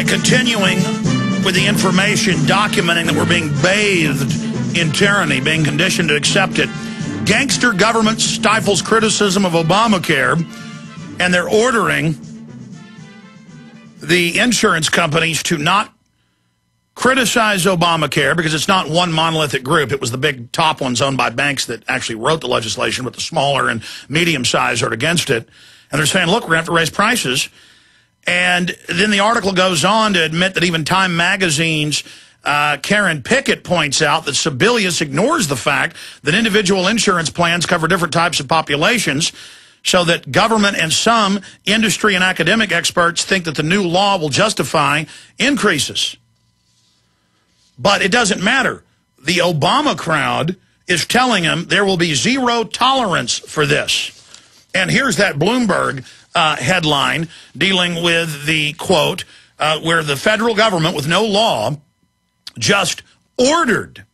continuing with the information documenting that we're being bathed in tyranny, being conditioned to accept it. Gangster government stifles criticism of Obamacare, and they're ordering the insurance companies to not criticize Obamacare because it's not one monolithic group. It was the big top ones owned by banks that actually wrote the legislation, but the smaller and medium size are against it. And they're saying, look, we're going to have to raise prices. And then the article goes on to admit that even Time Magazine's Karen Pickett points out that Sebelius ignores the fact that individual insurance plans cover different types of populations, so that government and some industry and academic experts think that the new law will justify increases. But it doesn't matter. The Obama crowd is telling them there will be zero tolerance for this. And here's that Bloomberg headline dealing with the, quote, where the federal government with no law just ordered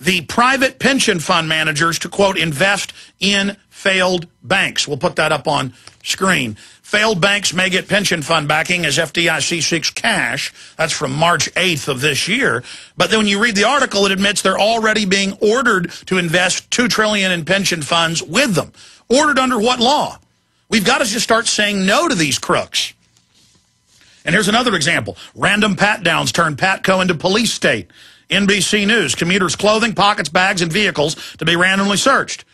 the private pension fund managers to, quote, invest in failed banks. We'll put that up on screen. Failed banks may get pension fund backing as FDIC seeks cash. That's from March 8th of this year. But then when you read the article, it admits they're already being ordered to invest $2 trillion in pension funds with them. Ordered under what law? We've got to just start saying no to these crooks. And here's another example. Random pat-downs turn Patco into police state. NBC News, commuters' clothing, pockets, bags, and vehicles to be randomly searched.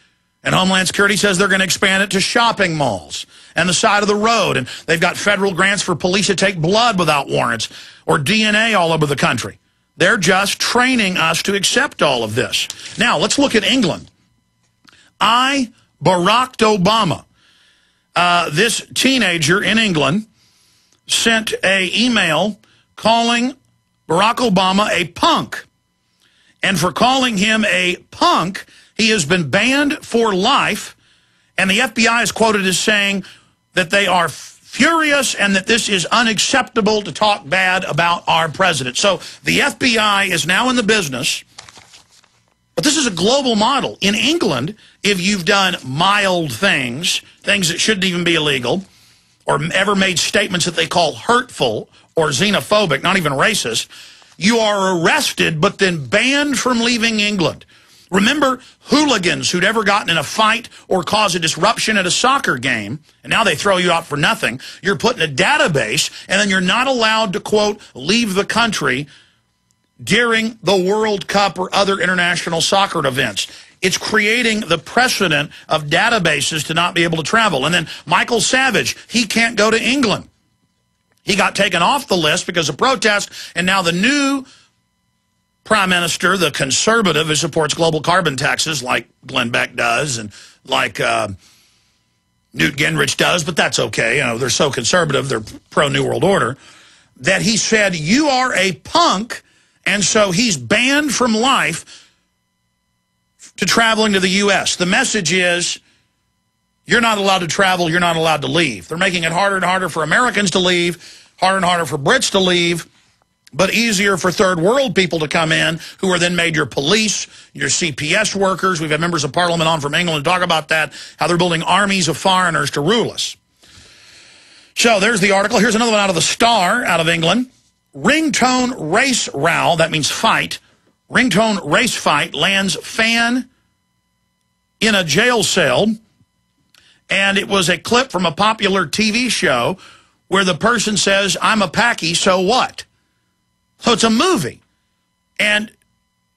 And Homeland Security says they're going to expand it to shopping malls and the side of the road. And they've got federal grants for police to take blood without warrants or DNA all over the country. They're just training us to accept all of this. Now, let's look at England. Barack Obama, this teenager in England, sent an email calling Barack Obama a punk. And for calling him a punk, he has been banned for life, and the FBI is quoted as saying that they are furious and that this is unacceptable to talk bad about our president. So the FBI is now in the business, but this is a global model. In England, if you've done mild things that shouldn't even be illegal, or ever made statements that they call hurtful or xenophobic, not even racist, you are arrested but then banned from leaving England. Remember hooligans who'd ever gotten in a fight or caused a disruption at a soccer game, and now they throw you out for nothing. You're put in a database, and then you're not allowed to, quote, leave the country during the World Cup or other international soccer events. It's creating the precedent of databases to not be able to travel. And then Michael Savage, he can't go to England. He got taken off the list because of protest, and now the new Prime Minister, the conservative who supports global carbon taxes like Glenn Beck does and like Newt Gingrich does, but that's okay. You know, they're so conservative, they're pro-New World Order, that he said, you are a punk, and so he's banned from life to traveling to the U.S. The message is, you're not allowed to travel, you're not allowed to leave. They're making it harder and harder for Americans to leave, harder and harder for Brits to leave, but easier for third world people to come in who are then made your police, your CPS workers. We've had members of parliament on from England to talk about that, how they're building armies of foreigners to rule us. So there's the article. Here's another one out of the Star, out of England. Ringtone race row, that means fight. Ringtone race fight lands fan in a jail cell. And it was a clip from a popular TV show where the person says, I'm a Paki, so what? So it's a movie. And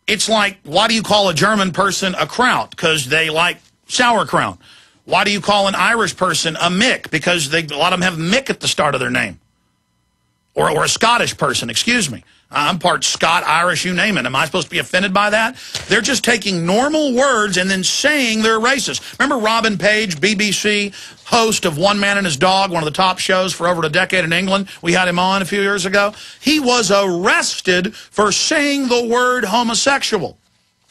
it's like, why do you call a German person a Kraut? Because they like sauerkraut. Why do you call an Irish person a Mick? Because a lot of them have Mick at the start of their name. Or a Scottish person, excuse me. I'm part Scot, Irish, you name it. Am I supposed to be offended by that? They're just taking normal words and then saying they're racist. Remember Robin Page, BBC host of One Man and His Dog, one of the top shows for over a decade in England? We had him on a few years ago. He was arrested for saying the word homosexual.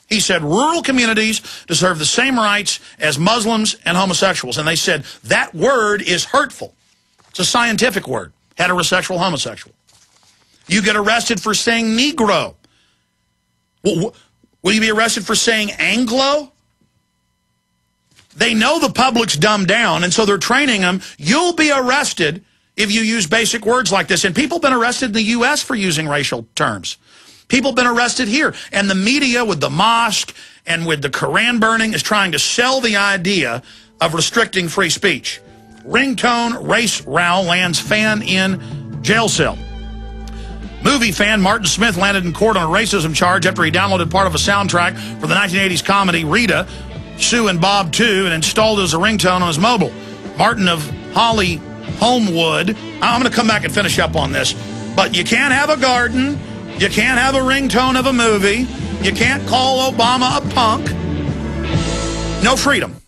He said rural communities deserve the same rights as Muslims and homosexuals. And they said that word is hurtful. It's a scientific word, heterosexual, homosexual. You get arrested for saying Negro. Will you be arrested for saying Anglo? They know the public's dumbed down, and so they're training them. You'll be arrested if you use basic words like this. And people have been arrested in the U.S. for using racial terms. People have been arrested here. And the media with the mosque and with the Quran burning is trying to sell the idea of restricting free speech. Ringtone race row lands fan in jail cell. Movie fan Martin Smith landed in court on a racism charge after he downloaded part of a soundtrack for the 1980s comedy Rita, Sue and Bob 2, and installed it as a ringtone on his mobile. Martin of Holly Homewood. I'm going to come back and finish up on this. But you can't have a garden. You can't have a ringtone of a movie. You can't call Obama a punk. No freedom.